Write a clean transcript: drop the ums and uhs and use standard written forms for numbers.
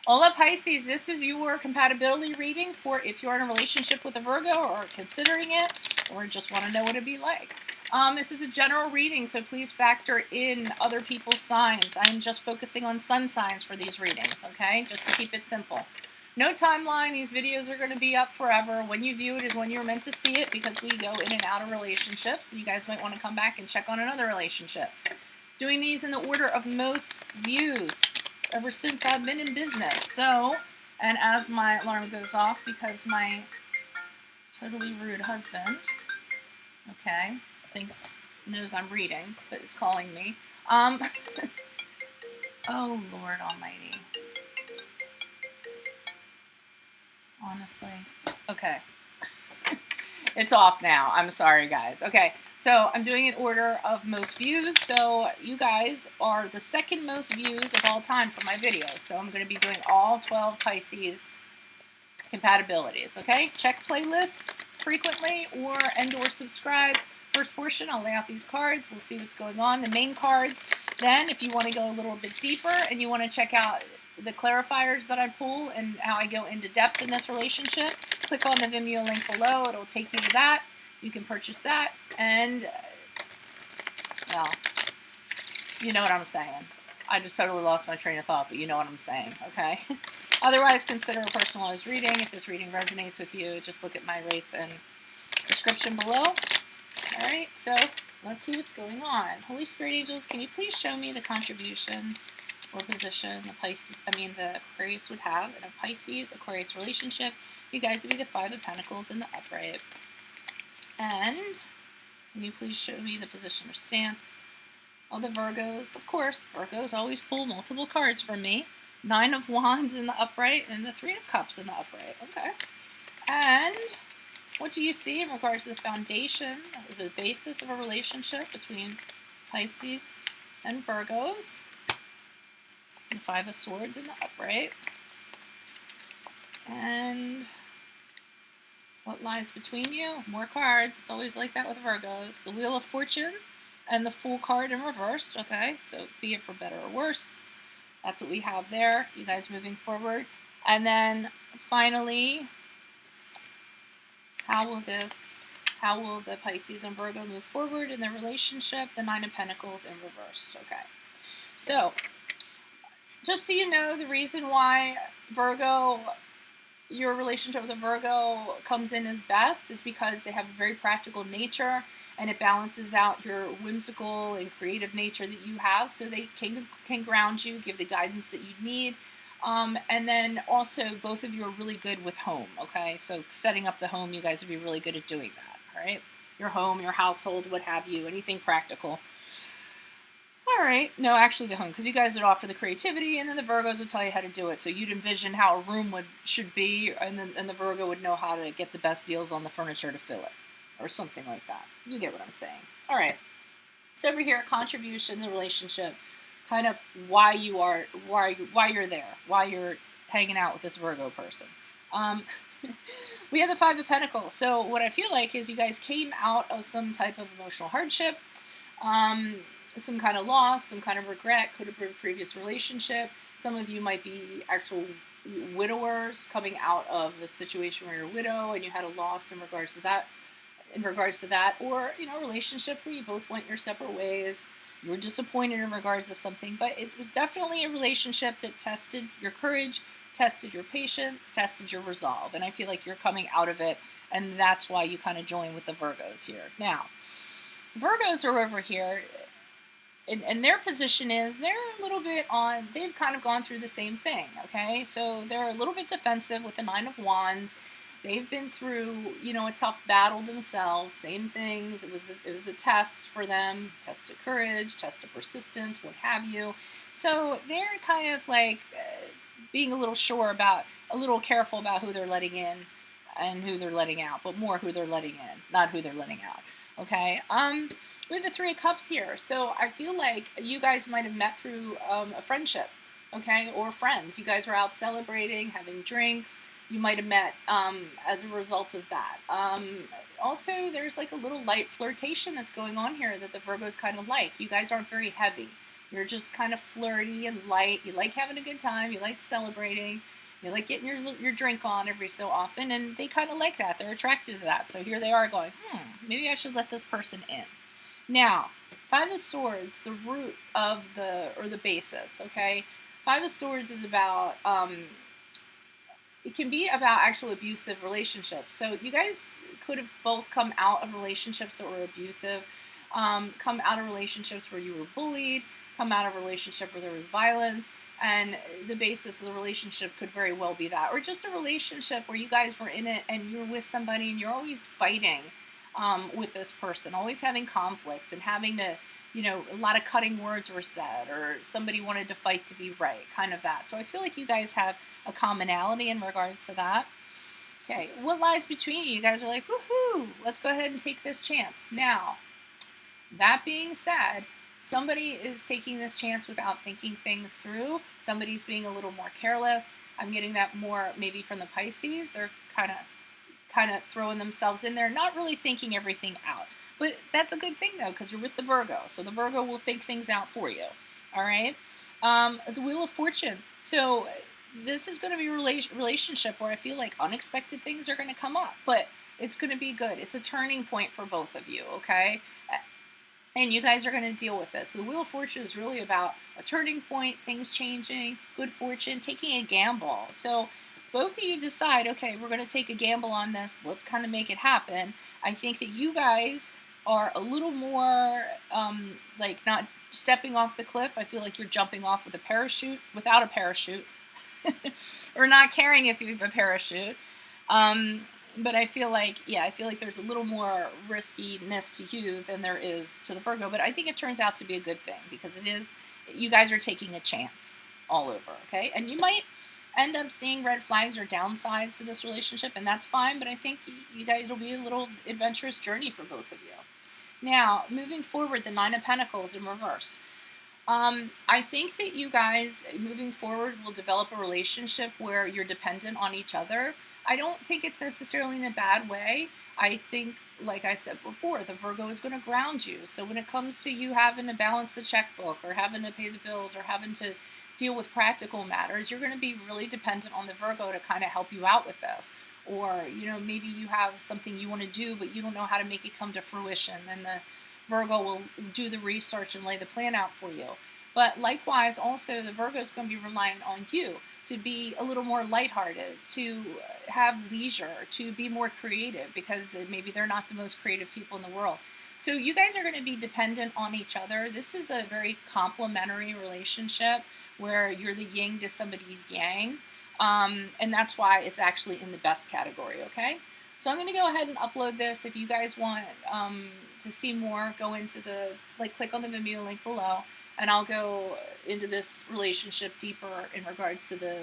Hola Pisces, this is your compatibility reading for if you're in a relationship with a Virgo or considering it or just want to know what it'd be like. This is a general reading, so please factor in other people's signs. I'm just focusing on sun signs for these readings, okay? Just to keep it simple. No timeline. These videos are going to be up forever. When you view it is when you're meant to see it because we go in and out of relationships. You guys might want to come back and check on another relationship. Doing these in the order of most views ever since I've been in business. So, and as my alarm goes off because my totally rude husband, okay, knows I'm reading, but is calling me. Oh, Lord Almighty. Honestly. Okay. It's off now. I'm sorry, guys. Okay, so I'm doing it in order of most views. So you guys are the second most views of all time for my videos. So I'm going to be doing all 12 Pisces compatibilities. Okay, check playlists frequently or subscribe. First portion, I'll lay out these cards. We'll see what's going on. The main cards. Then, if you want to go a little bit deeper and you want to check out the clarifiers that I pull and how I go into depth in this relationship, click on the Vimeo link below. It'll take you to that. You can purchase that. And, well, you know what I'm saying. I just totally lost my train of thought, but you know what I'm saying, okay? Otherwise, consider a personalized reading. If this reading resonates with you, just look at my rates and description below. All right, so let's see what's going on. Holy Spirit angels, can you please show me the contribution or position the Aquarius would have in a Pisces-Aquarius relationship? You guys would be the Five of Pentacles in the upright. And can you please show me the position or stance? All the Virgos, of course, Virgos always pull multiple cards from me. Nine of Wands in the upright and the Three of Cups in the upright. Okay. And what do you see in regards to the foundation, the basis of a relationship between Pisces and Virgos? The Five of Swords in the upright. And what lies between you? More cards. It's always like that with Virgos. The Wheel of Fortune and the Fool card in reverse. Okay, so be it for better or worse. That's what we have there. You guys moving forward. And then finally, how will the Pisces and Virgo move forward in their relationship? The Nine of Pentacles in reverse. Okay, so just so you know, the reason why your relationship with a Virgo comes in as best is because they have a very practical nature and it balances out your whimsical and creative nature that you have, so they can ground you, give the guidance that you need. And then also both of you are really good with home, okay? So setting up the home, you guys would be really good at doing that, all right? Your home, your household, what have you, anything practical. All right, no, actually the home, because you guys would offer the creativity, and then the Virgos would tell you how to do it. So you'd envision how a room should be, and the Virgo would know how to get the best deals on the furniture to fill it, or something like that. You get what I'm saying. All right. So over here, contribution, the relationship, kind of why you're there, why you're hanging out with this Virgo person. We have the Five of Pentacles. So what I feel like is you guys came out of some type of emotional hardship. Some kind of loss, some kind of regret, could have been a previous relationship. Some of you might be actual widowers coming out of a situation where you're a widow and you had a loss in regards to that, or a relationship where you both went your separate ways. You were disappointed in regards to something, but it was definitely a relationship that tested your courage, tested your patience, tested your resolve, and I feel like you're coming out of it, and that's why you kind of join with the Virgos here. Now, Virgos are over here. And their position is they're a little bit they've kind of gone through the same thing, okay? So they're a little bit defensive with the Nine of Wands. They've been through, a tough battle themselves, same things. It was a test for them, test of courage, test of persistence, what have you. So they're kind of like being a little careful about who they're letting in and who they're letting out, but more who they're letting in, not who they're letting out, okay? With the Three of Cups here, so I feel like you guys might have met through a friendship, okay, or friends. You guys were out celebrating, having drinks. You might have met as a result of that. Also, there's like a little light flirtation that's going on here that the Virgos kind of like. You guys aren't very heavy. You're just kind of flirty and light. You like having a good time. You like celebrating. You like getting your drink on every so often, and they kind of like that. They're attracted to that. So here they are going, maybe I should let this person in. Now, Five of Swords, the root of the basis, okay? Five of Swords is about, it can be about actual abusive relationships. So you guys could have both come out of relationships that were abusive, come out of relationships where you were bullied, come out of a relationship where there was violence, and the basis of the relationship could very well be that. Or just a relationship where you guys were in it and you're with somebody and you're always fighting with this person, always having conflicts and having to, a lot of cutting words were said, or somebody wanted to fight to be right, kind of that. So I feel like you guys have a commonality in regards to that. Okay, what lies between you? You guys are like, woohoo, let's go ahead and take this chance. Now, that being said, somebody is taking this chance without thinking things through. Somebody's being a little more careless. I'm getting that more maybe from the Pisces. They're kind of throwing themselves in there, not really thinking everything out. But that's a good thing, though, because you're with the Virgo. So the Virgo will think things out for you. All right? The Wheel of Fortune. So this is going to be a relationship where I feel like unexpected things are going to come up. But it's going to be good. It's a turning point for both of you, okay? And you guys are going to deal with it. So the Wheel of Fortune is really about a turning point, things changing, good fortune, taking a gamble. So both of you decide, okay, we're going to take a gamble on this. Let's kind of make it happen. I think that you guys are a little more like not stepping off the cliff. I feel like you're jumping off with a parachute, without a parachute, or not caring if you have a parachute. But I feel like there's a little more riskiness to you than there is to the Virgo. But I think it turns out to be a good thing because you guys are taking a chance all over, okay? And you might end up seeing red flags or downsides to this relationship, and that's fine. But I think you guys, it'll be a little adventurous journey for both of you. Now, moving forward, the Nine of Pentacles in reverse. I think that you guys, moving forward, will develop a relationship where you're dependent on each other. I don't think it's necessarily in a bad way. I think, like I said before, the Virgo is going to ground you. So when it comes to you having to balance the checkbook or having to pay the bills or having to deal with practical matters, you're going to be really dependent on the Virgo to kind of help you out with this. Or, maybe you have something you want to do, but you don't know how to make it come to fruition. Then the Virgo will do the research and lay the plan out for you. But likewise, also, the Virgo is going to be relying on you to be a little more lighthearted, to have leisure, to be more creative, because maybe they're not the most creative people in the world. So you guys are going to be dependent on each other. This is a very complementary relationship where you're the yin to somebody's yang. And that's why it's actually in the best category, okay? So I'm going to go ahead and upload this. If you guys want to see more, go into click on the Vimeo link below, and I'll go into this relationship deeper in regards to the